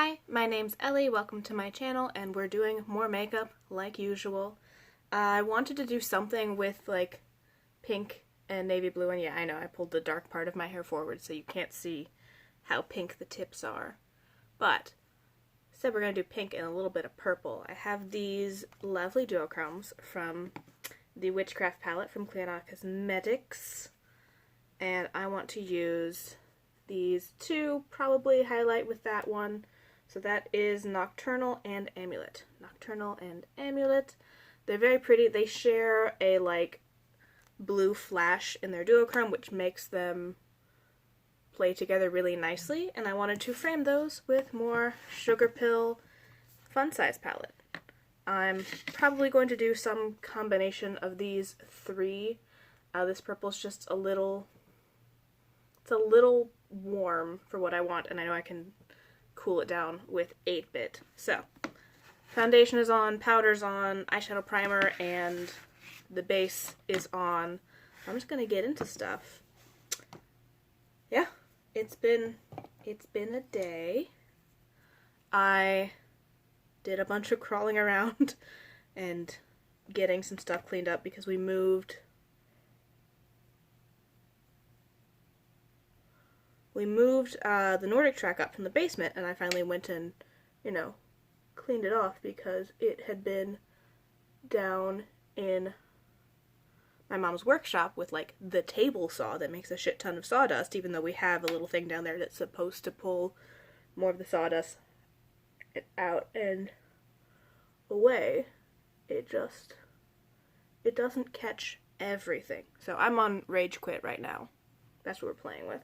Hi, my name's Ellie, welcome to my channel, and we're doing more makeup like usual. I wanted to do something with like pink and navy blue, and yeah, I know I pulled the dark part of my hair forward so you can't see how pink the tips are. But instead we're going to do pink and a little bit of purple. I have these lovely duochromes from the Witchcraft palette from Clionadh Cosmetics, and I want to use these two, probably highlight with that one. So that is Nocturnal and Amulet. Nocturnal and Amulet. They're very pretty. They share a like blue flash in their duochrome, which makes them play together really nicely. And I wanted to frame those with more Sugarpill Funsize palette. I'm probably going to do some combination of these three. This purple's just a little, it's a little warm for what I want, and I know I can cool it down with 8-bit. So, foundation is on, powder's on, eyeshadow primer, and the base is on. I'm just gonna get into stuff. Yeah, it's been a day. I did a bunch of crawling around and getting some stuff cleaned up because we moved the Nordic track up from the basement, and I finally went and, cleaned it off because it had been down in my mom's workshop with, like, the table saw that makes a shit ton of sawdust, even though we have a little thing down there that's supposed to pull more of the sawdust out and away. It doesn't catch everything. So I'm on Rage Quit right now. That's what we're playing with.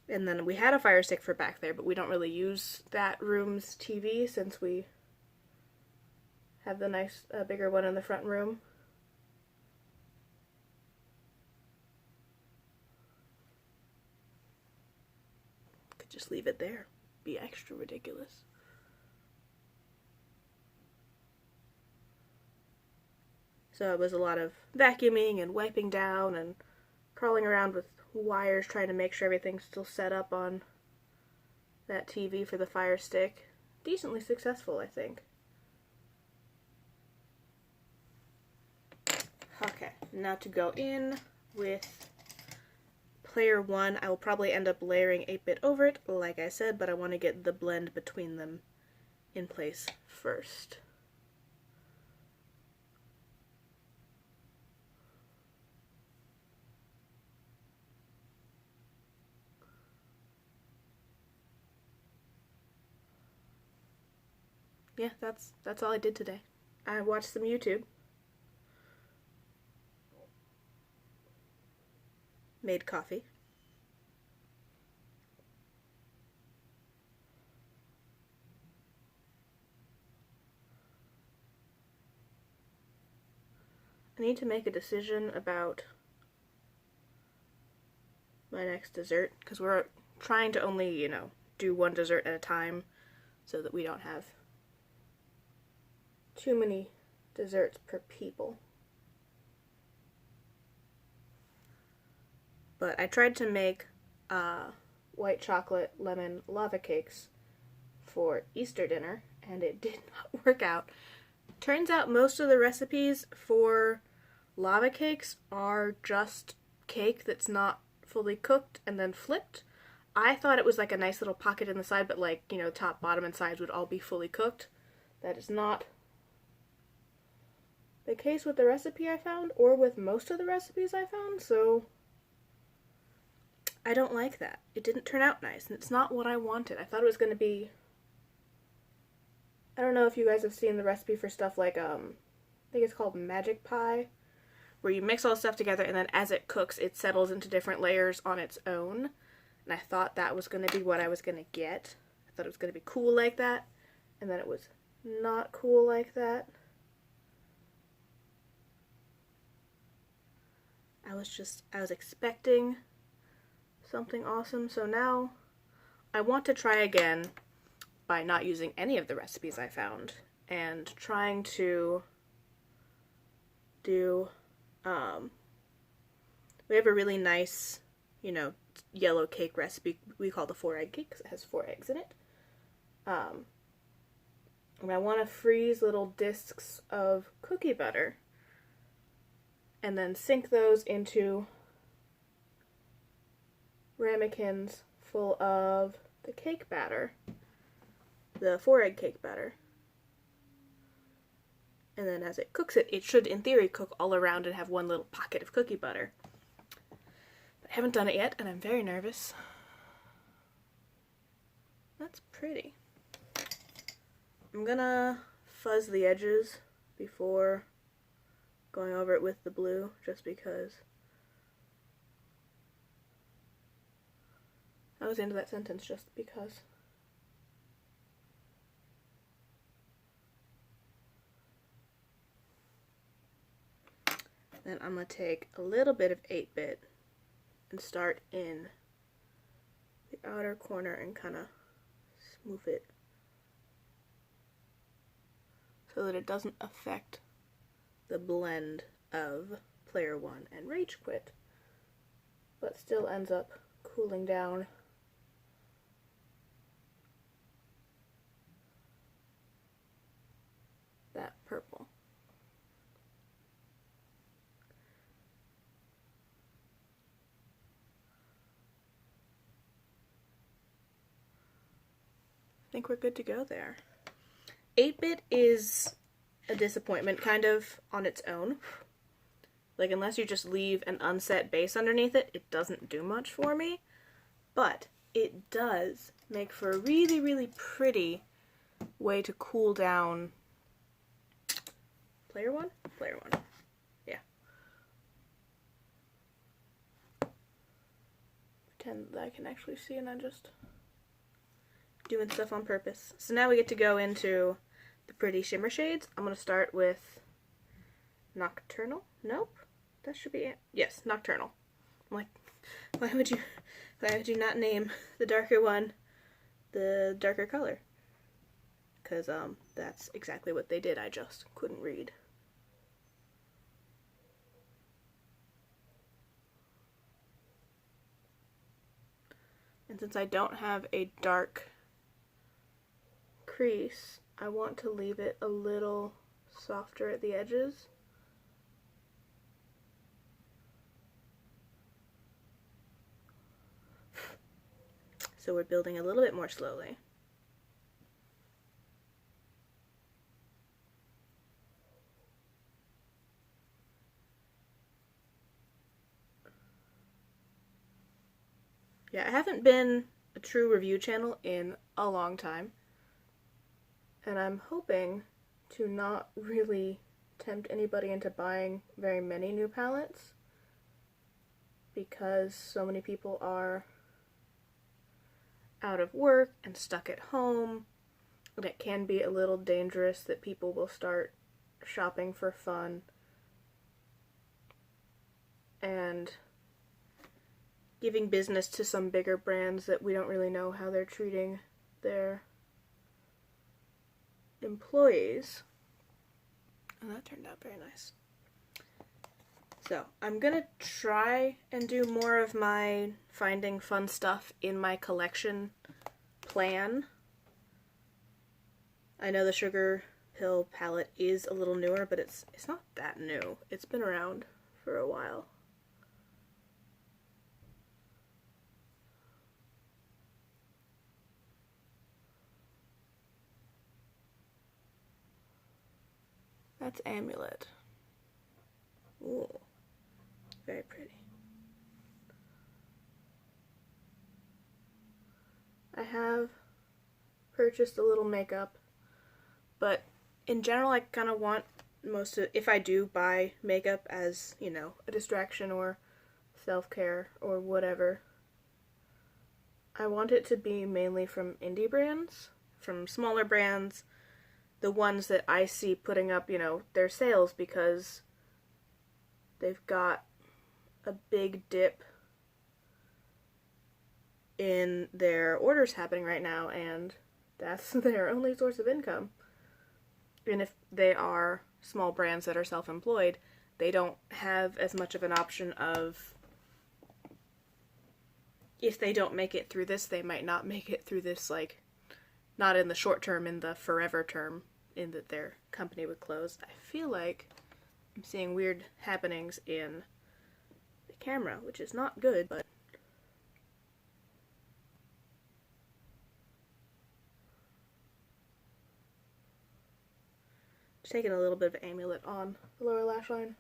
And then we had a fire stick for back there, but we don't really use that room's TV since we have the nice bigger one in the front room. Could just leave it there. Be extra ridiculous. So it was a lot of vacuuming and wiping down and crawling around with wires trying to make sure everything's still set up on that TV for the fire stick. Decently successful, I think. Okay, now to go in with player 1. I will probably end up layering 8-bit over it, like I said, but I want to get the blend between them in place first. Yeah, that's all I did today. I watched some YouTube. Made coffee. I need to make a decision about my next dessert, because we're trying to only, do one dessert at a time so that we don't have too many desserts per people. But I tried to make white chocolate lemon lava cakes for Easter dinner, and it did not work out. Turns out most of the recipes for lava cakes are just cake that's not fully cooked and then flipped. I thought it was like a nice little pocket in the side, but like, top, bottom, and sides would all be fully cooked. That is not the case with the recipe I found, or with most of the recipes I found, so I don't like that. It didn't turn out nice, and it's not what I wanted. I thought it was going to be, I don't know if you guys have seen the recipe for stuff like, I think it's called magic pie, where you mix all the stuff together, and then as it cooks, it settles into different layers on its own, and I thought that was going to be what I was going to get. I thought it was going to be cool like that, and then it was not cool like that. I was expecting something awesome, so now I want to try again by not using any of the recipes I found and trying to do, we have a really nice you know, yellow cake recipe we call the 4-egg cake because it has 4 eggs in it. And I want to freeze little discs of cookie butter and then sink those into ramekins full of the cake batter, the 4-egg cake batter. And then as it cooks it should, in theory, cook all around and have one little pocket of cookie butter. But I haven't done it yet, and I'm very nervous. That's pretty. I'm gonna fuzz the edges before going over it with the blue, just because. I was into that sentence, just because. Then I'm going to take a little bit of 8-bit and start in the outer corner and kind of smooth it so that it doesn't affect the blend of Player 1 and Rage Quit, but still ends up cooling down that purple. I think we're good to go there. 8-bit is a disappointment kind of on its own. Like, unless you just leave an unset base underneath it, it doesn't do much for me. But it does make for a really, really pretty way to cool down Player 1? Player 1. Yeah. Pretend that I can actually see and I'm just doing stuff on purpose. So now we get to go into the pretty shimmer shades. I'm going to start with Nocturnal. Nope. That should be it. Yes, Nocturnal. I'm like, why would you not name the darker one the darker color? Because that's exactly what they did. I just couldn't read. And since I don't have a dark crease, I want to leave it a little softer at the edges. So we're building a little bit more slowly. Yeah, I haven't been a true review channel in a long time, and I'm hoping to not really tempt anybody into buying very many new palettes, because so many people are out of work and stuck at home, and it can be a little dangerous that people will start shopping for fun and giving business to some bigger brands that we don't really know how they're treating their employees. And that turned out very nice. So I'm gonna try and do more of my finding fun stuff in my collection plan. I know the Sugarpill palette is a little newer, but it's not that new. It's been around for a while. That's Amulet. Ooh, very pretty. I have purchased a little makeup, but in general I kind of want most of, if I do buy makeup as, you know, a distraction or self-care or whatever, I want it to be mainly from indie brands, from smaller brands, the ones that I see putting up, you know, their sales because they've got a big dip in their orders happening right now, and that's their only source of income. And if they are small brands that are self-employed, they don't have as much of an option of if they don't make it through this, they might not make it through this, like, not in the short term, in the forever term, in that their company would close. I feel like I'm seeing weird happenings in the camera, which is not good, but just taking a little bit of amulet on the lower lash line.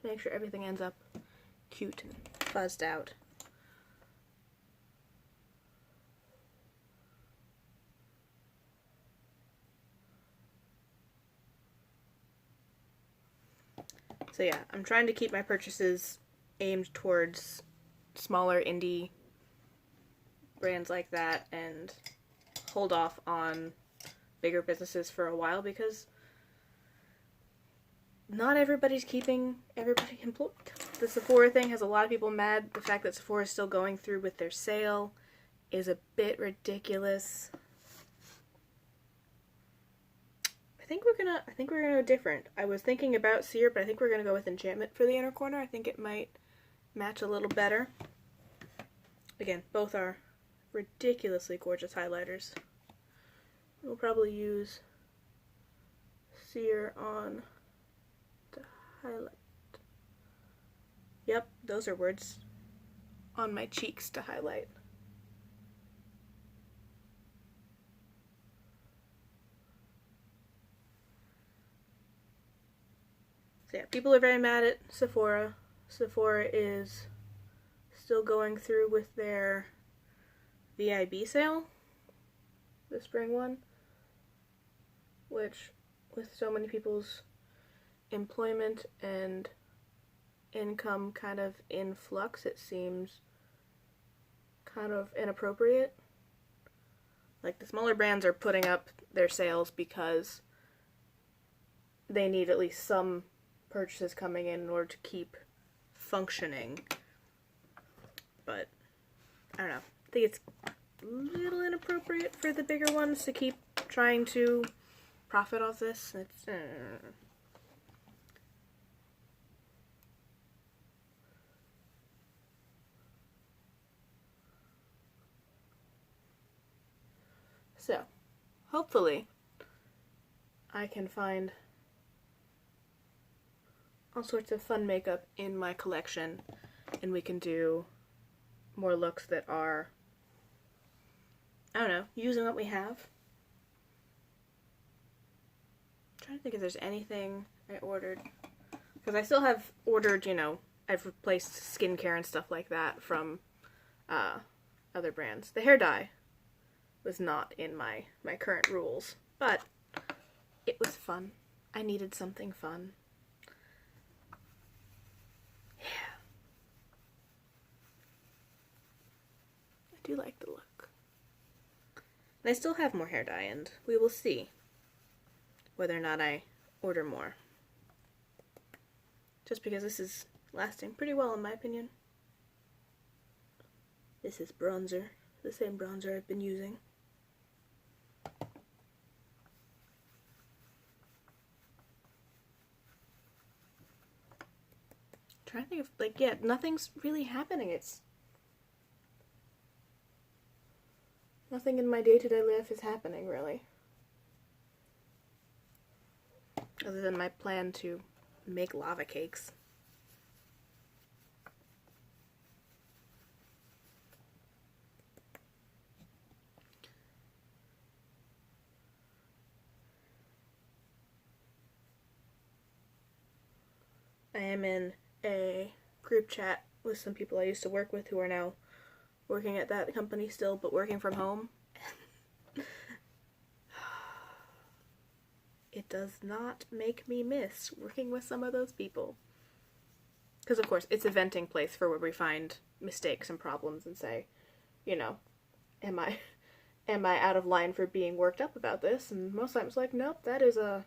Make sure everything ends up cute and fuzzed out. So yeah, I'm trying to keep my purchases aimed towards smaller indie brands like that and hold off on bigger businesses for a while, because not everybody's keeping everybody employed. The Sephora thing has a lot of people mad. The fact that Sephora is still going through with their sale is a bit ridiculous. I think we're gonna go different. I was thinking about Sear, but I think we're gonna go with Enchantment for the inner corner. I think it might match a little better. Again, both are ridiculously gorgeous highlighters. We'll probably use Sear on the highlight. Yep, those are words. On my cheeks to highlight. So yeah, people are very mad at Sephora. Sephora is still going through with their VIB sale, the spring one, which, with so many people's employment and income kind of in flux, it seems kind of inappropriate. Like, the smaller brands are putting up their sales because they need at least some purchases coming in order to keep functioning. But I don't know. I think it's a little inappropriate for the bigger ones to keep trying to profit off this. It's So, hopefully, I can find all sorts of fun makeup in my collection, and we can do more looks that are, I don't know, using what we have. I'm trying to think if there's anything I ordered, because I still have ordered, you know, I've replaced skincare and stuff like that from other brands. The hair dye was not in my current rules, but it was fun. I needed something fun. Yeah. I do like the look. And I still have more hair dye, and we will see whether or not I order more. Just because this is lasting pretty well in my opinion. This is bronzer, the same bronzer I've been using. Trying to think of, like, yeah, nothing's really happening. It's nothing in my day-to-day life is happening, really. Other than my plan to make lava cakes. I am in a group chat with some people I used to work with who are now working at that company still, but working from home. It does not make me miss working with some of those people. Because, of course, it's a venting place for where we find mistakes and problems and say, you know, am I out of line for being worked up about this? And most times, like, nope, that's a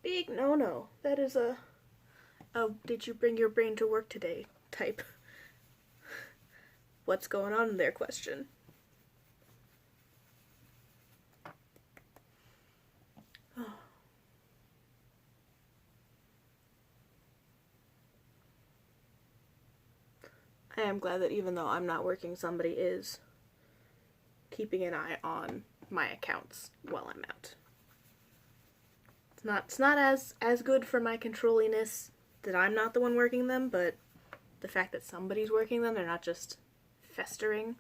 big no-no. That is a, oh, did you bring your brain to work today type what's going on there question. Oh. I am glad that even though I'm not working, somebody is keeping an eye on my accounts while I'm out. It's not as good for my controlliness that I'm not the one working them, but the fact that somebody's working them, they're not just festering.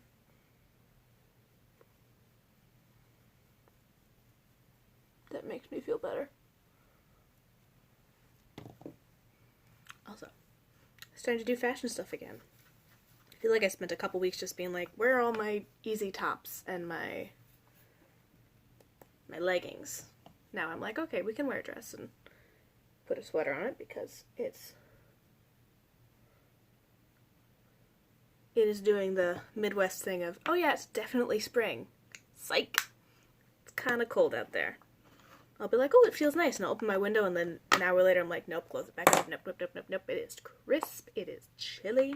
That makes me feel better. Also, starting to do fashion stuff again. I feel like I spent a couple weeks just being like, where are all my easy tops and my leggings? Now I'm like, okay, we can wear a dress and put a sweater on it because it is doing the Midwest thing of, oh yeah, it's definitely spring. Psych! It's kind of cold out there. I'll be like, oh, it feels nice, and I'll open my window, and then an hour later I'm like, nope, close it back up, nope, nope, nope, nope, nope, it is crisp, it is chilly.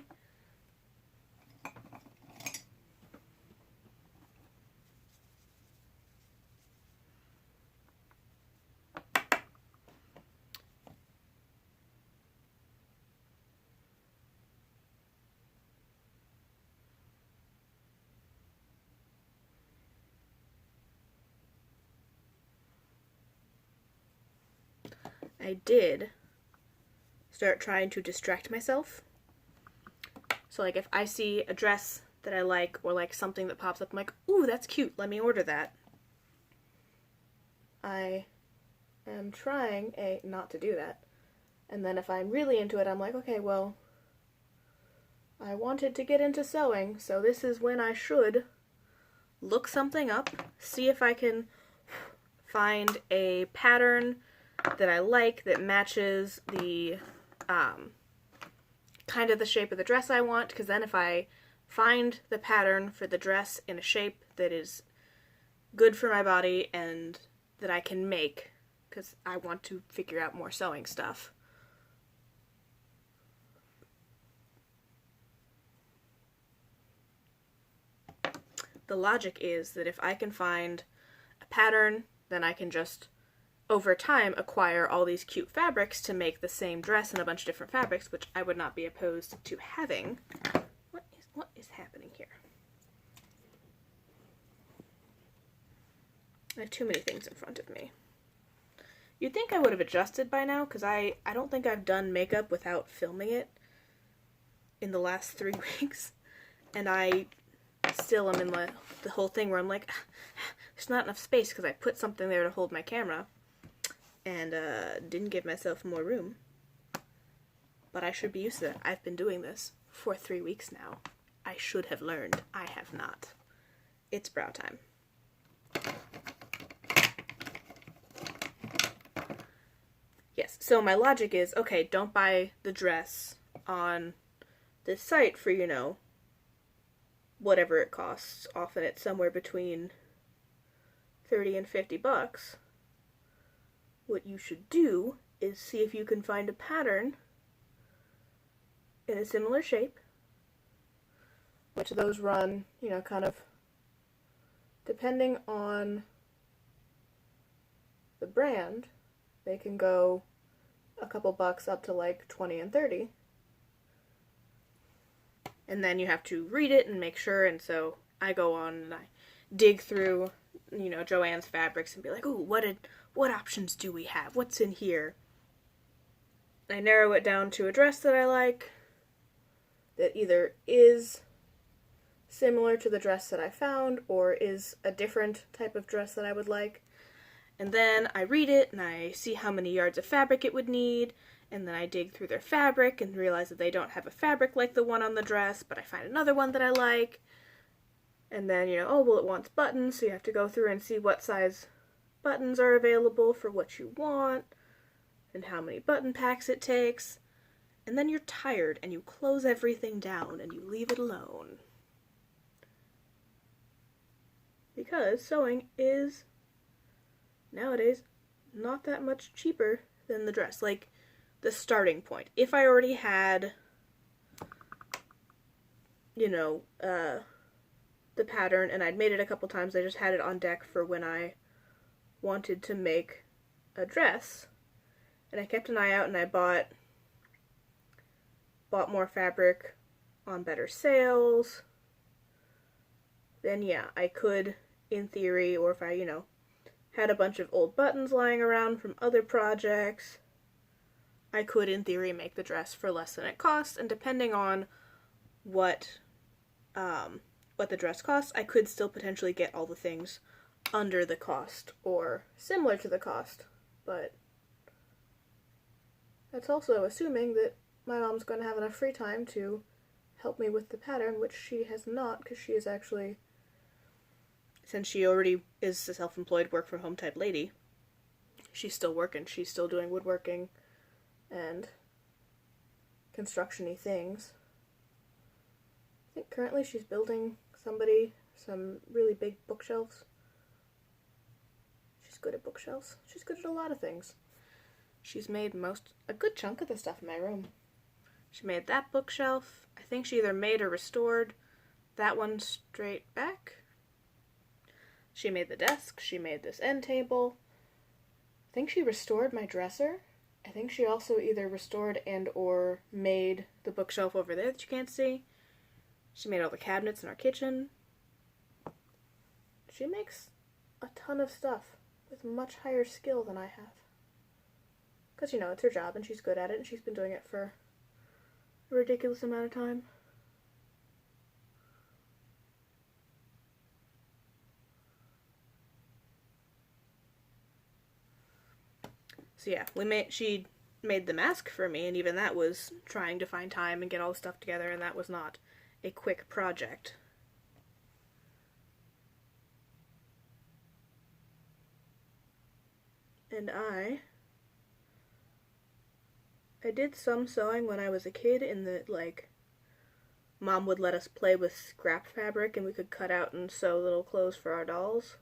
I did start trying to distract myself. So like if I see a dress that I like or like something that pops up, I'm like, ooh, that's cute, let me order that. I am trying not to do that. And then if I'm really into it, I'm like, okay, well, I wanted to get into sewing, so this is when I should look something up, see if I can find a pattern that I like that matches the kind of the shape of the dress I want, because then if I find the pattern for the dress in a shape that is good for my body and that I can make, because I want to figure out more sewing stuff. The logic is that if I can find a pattern, then I can just over time acquire all these cute fabrics to make the same dress in a bunch of different fabrics, which I would not be opposed to having. What is happening here? I have too many things in front of me. You'd think I would have adjusted by now, because I don't think I've done makeup without filming it in the last 3 weeks, and I still am in the whole thing where I'm like, there's not enough space because I put something there to hold my camera and didn't give myself more room. But I should be used to it. I've been doing this for 3 weeks now. I should have learned. I have not. It's brow time. Yes, so my logic is, okay, don't buy the dress on this site for, you know, whatever it costs. Often it's somewhere between $30 and $50. What you should do is see if you can find a pattern in a similar shape, which those run, you know, kind of depending on the brand, they can go a couple bucks up to like 20 and 30. And then you have to read it and make sure, and so I go on and I dig through, you know, Joann's fabrics and be like, ooh, what options do we have? What's in here? I narrow it down to a dress that I like that either is similar to the dress that I found or is a different type of dress that I would like. And then I read it and I see how many yards of fabric it would need, and then I dig through their fabric and realize that they don't have a fabric like the one on the dress, but I find another one that I like. And then, you know, oh, well, it wants buttons, so you have to go through and see what size buttons are available for what you want, and how many button packs it takes. And then you're tired, and you close everything down, and you leave it alone. Because sewing is, nowadays, not that much cheaper than the dress. Like, the starting point. If I already had, you know, the pattern, and I'd made it a couple times, I just had it on deck for when I wanted to make a dress, and I kept an eye out and I bought more fabric on better sales, then yeah, I could, in theory, or if I, had a bunch of old buttons lying around from other projects, I could, in theory, make the dress for less than it costs, and depending on what the dress costs, I could still potentially get all the things under the cost, or similar to the cost, but that's also assuming that my mom's going to have enough free time to help me with the pattern, which she has not, because she is actually, since she already is a self-employed work-from-home type lady, she's still working. She's still doing woodworking and construction-y things. I think currently she's building somebody some really big bookshelves. She's good at bookshelves. She's good at a lot of things. She's made a good chunk of the stuff in my room. She made that bookshelf. I think she either made or restored that one straight back. She made the desk. She made this end table. I think she restored my dresser. I think she also either restored and or made the bookshelf over there that you can't see. She made all the cabinets in our kitchen. She makes a ton of stuff with much higher skill than I have. Because, it's her job and she's good at it and she's been doing it for a ridiculous amount of time. So yeah, she made the mask for me, and even that was trying to find time and get all the stuff together, and that was not a quick project. And I did some sewing when I was a kid in the, Mom would let us play with scrap fabric and we could cut out and sew little clothes for our dolls.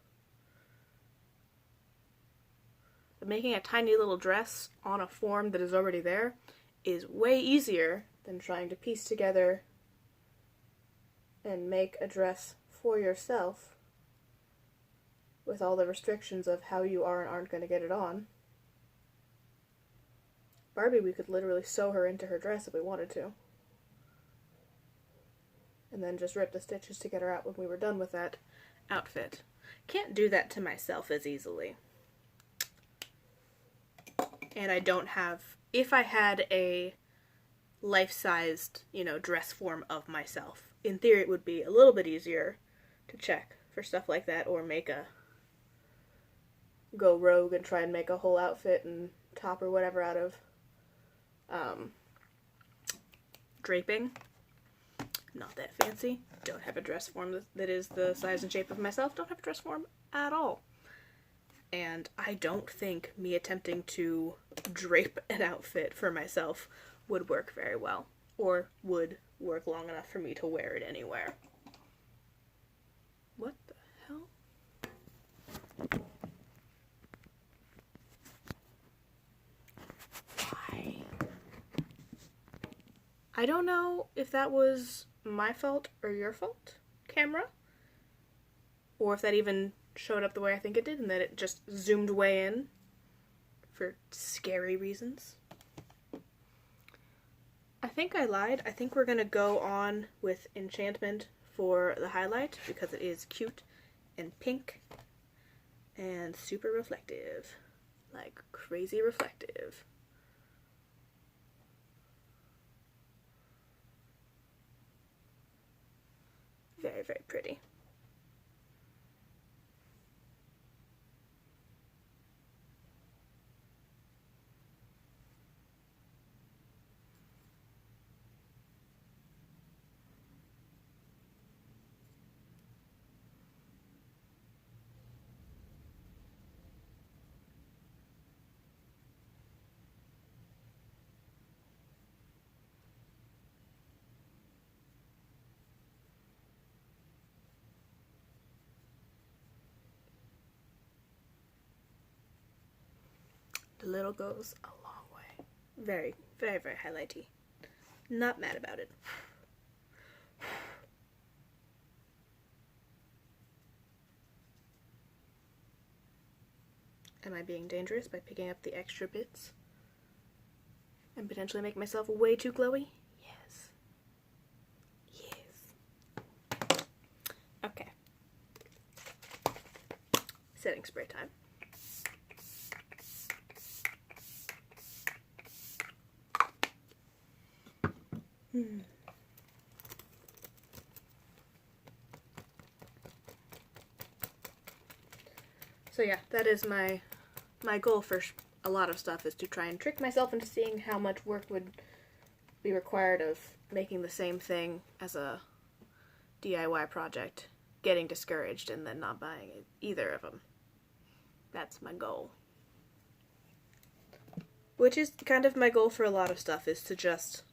But making a tiny little dress on a form that is already there is way easier than trying to piece together and make a dress for yourself with all the restrictions of how you are and aren't going to get it on. Barbie, we could literally sew her into her dress if we wanted to. And then just rip the stitches to get her out when we were done with that outfit. Can't do that to myself as easily. And I don't have, if I had a life-sized, dress form of myself, in theory it would be a little bit easier to check for stuff like that, or go rogue and try and make a whole outfit and top or whatever out of draping. Not that fancy. Don't have a dress form that is the size and shape of myself. Don't have a dress form at all. And I don't think me attempting to drape an outfit for myself would work very well, or would work long enough for me to wear it anywhere. What the hell? Why? I don't know if that was my fault or your fault, camera, or if that even showed up the way I think it did and that it just zoomed way in for scary reasons. I think I lied. I think we're gonna go on with Enchantment for the highlight because it is cute and pink and super reflective. Like crazy reflective. Very, very pretty. The little goes a long way. Very, very, very highlighty. Not mad about it. Am I being dangerous by picking up the extra bits and potentially make myself way too glowy? Yes. setting spray time. So yeah, that is my goal for a lot of stuff, is to try and trick myself into seeing how much work would be required of making the same thing as a DIY project, getting discouraged, and then not buying either of them. That's my goal. Which is kind of my goal for a lot of stuff, is to just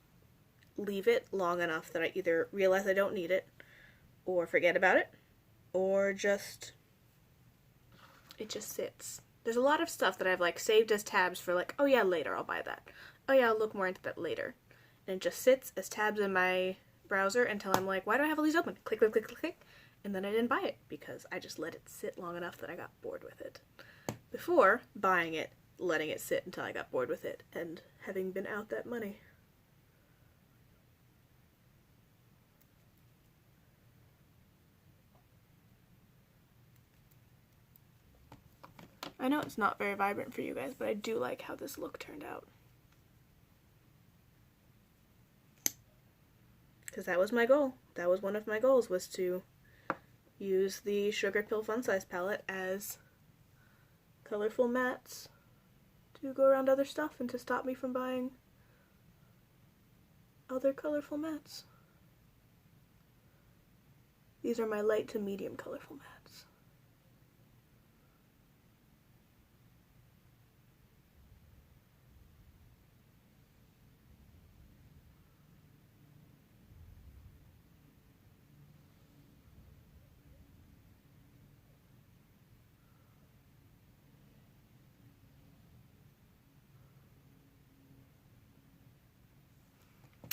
leave it long enough that I either realize I don't need it, or forget about it, or just it just sits. There's a lot of stuff that I've like saved as tabs for like, oh yeah, later I'll buy that. Oh yeah, I'll look more into that later. And it just sits as tabs in my browser until I'm like, why do I have all these open? Click, click, click, click, click. And then I didn't buy it because I just let it sit long enough that I got bored with it. Before buying it, letting it sit until I got bored with it, and having been out that money. I know it's not very vibrant for you guys, but I do like how this look turned out. Because that was my goal. That was one of my goals, was to use the Sugarpill Funsize palette as colorful mats to go around other stuff and to stop me from buying other colorful mats. These are my light to medium colorful mats.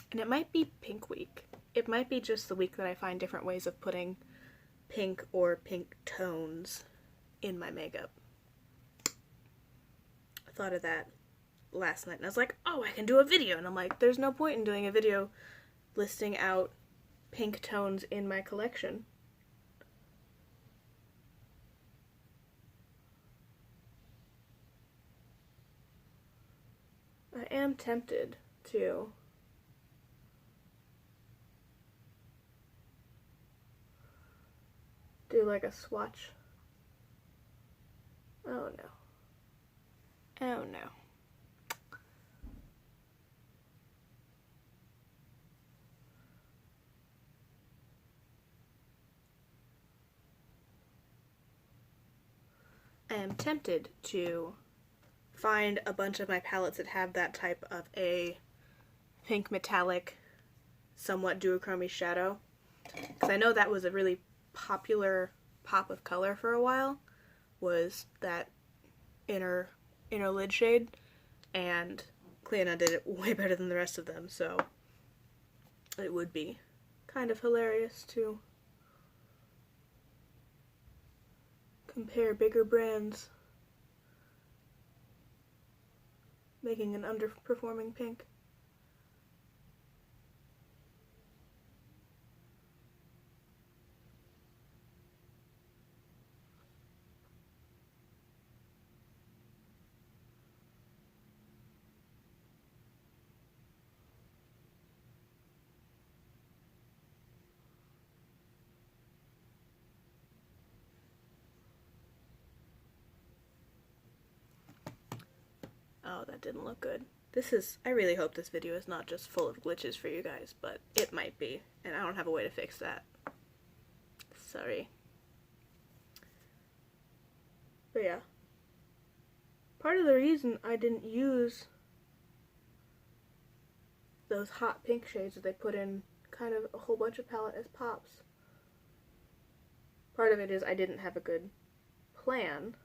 And it might be pink week. It might be just the week that I find different ways of putting pink or pink tones in my makeup. I thought of that last night and I was like, oh, I can do a video. And I'm like, there's no point in doing a video listing out pink tones in my collection. I am tempted to do like a swatch. Oh no. Oh no. I am tempted to find a bunch of my palettes that have that type of a pink metallic, somewhat duochrome shadow. Because I know that was a really popular pop of color for a while, was that inner lid shade, and Clionadh did it way better than the rest of them, so it would be kind of hilarious to compare bigger brands making an underperforming pink. Oh, that didn't look good. I really hope this video is not just full of glitches for you guys, but it might be, and I don't have a way to fix that. Sorry. But yeah. Part of the reason I didn't use those hot pink shades that they put in kind of a whole bunch of palette as pops, part of it is I didn't have a good plan.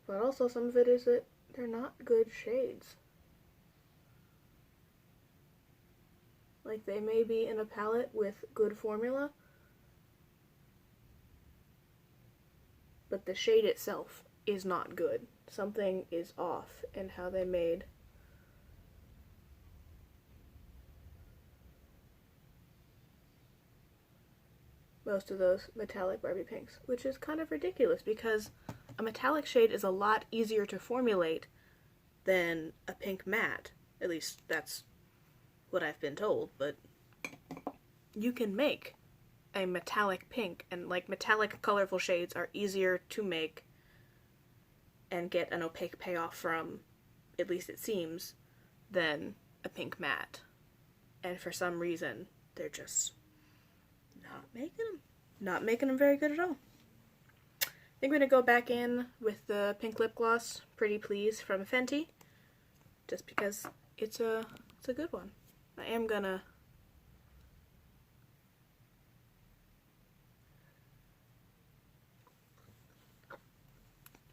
But also some of it is that they're not good shades. Like, they may be in a palette with good formula, but the shade itself is not good. Something is off in how they made most of those metallic Barbie pinks, which is kind of ridiculous because a metallic shade is a lot easier to formulate than a pink matte. At least that's what I've been told, but you can make a metallic pink, and like metallic colorful shades are easier to make and get an opaque payoff from, at least it seems, than a pink matte. And for some reason, they're just not making them very good at all. I think I'm going to go back in with the pink lip gloss, Pretty Please from Fenty, just because it's a good one. I am gonna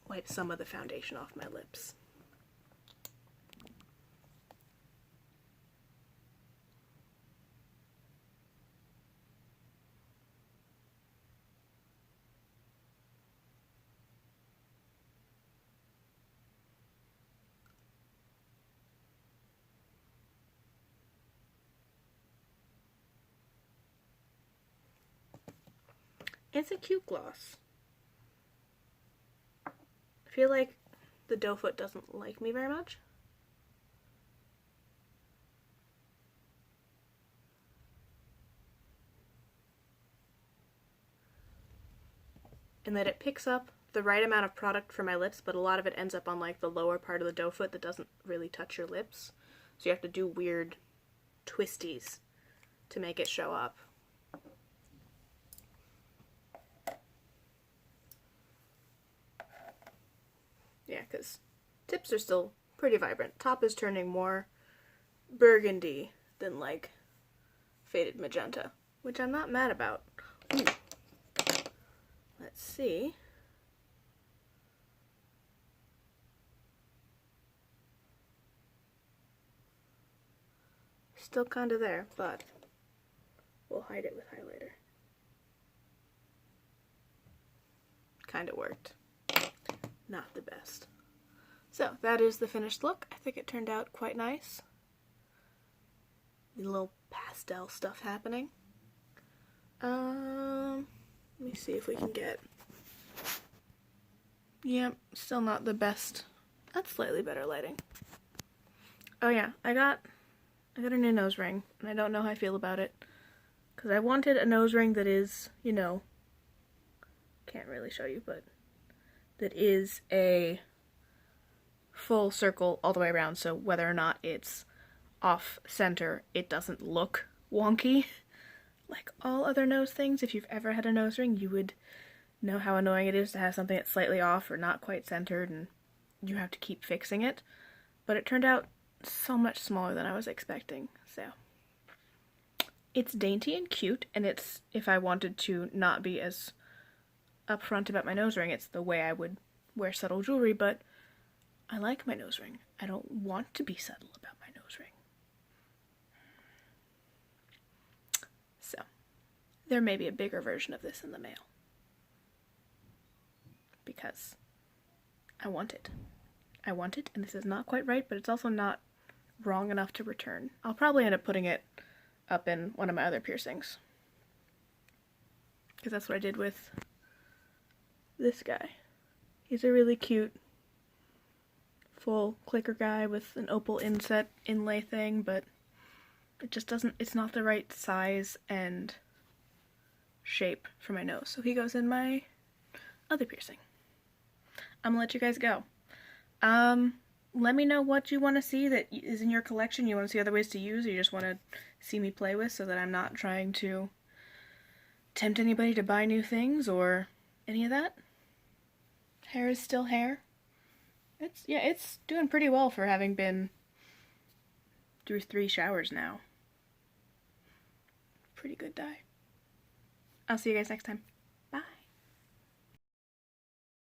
wipe some of the foundation off my lips. It's a cute gloss. I feel like the doe foot doesn't like me very much. And that it picks up the right amount of product for my lips, but a lot of it ends up on like the lower part of the doe foot that doesn't really touch your lips. So you have to do weird twisties to make it show up. Yeah, because tips are still pretty vibrant. Top is turning more burgundy than like faded magenta, which I'm not mad about. Ooh. Let's see. Still kind of there, but we'll hide it with highlighter. Kind of worked. Not the best. So that is the finished look. I think it turned out quite nice. The little pastel stuff happening. Let me see if we can get. Yep, still not the best. That's slightly better lighting. Oh yeah, I got a new nose ring, and I don't know how I feel about it. Because I wanted a nose ring that is, you know, can't really show you, but that is a full circle all the way around, so whether or not it's off center, it doesn't look wonky. Like all other nose things, if you've ever had a nose ring, you would know how annoying it is to have something that's slightly off or not quite centered, and you have to keep fixing it. But it turned out so much smaller than I was expecting, so. It's dainty and cute, and it's, if I wanted to not be as upfront about my nose ring, it's the way I would wear subtle jewelry, but I like my nose ring. I don't want to be subtle about my nose ring. So, there may be a bigger version of this in the mail. Because I want it. I want it, and this is not quite right, but it's also not wrong enough to return. I'll probably end up putting it up in one of my other piercings. Because that's what I did with this guy. He's a really cute full clicker guy with an opal inset inlay thing, but it just doesn't, it's not the right size and shape for my nose. So he goes in my other piercing. I'm gonna let you guys go. Let me know what you want to see that is in your collection, you want to see other ways to use, or you just want to see me play with, so that I'm not trying to tempt anybody to buy new things or any of that. Hair is still hair. It's doing pretty well for having been through 3 showers now. Pretty good dye. I'll see you guys next time.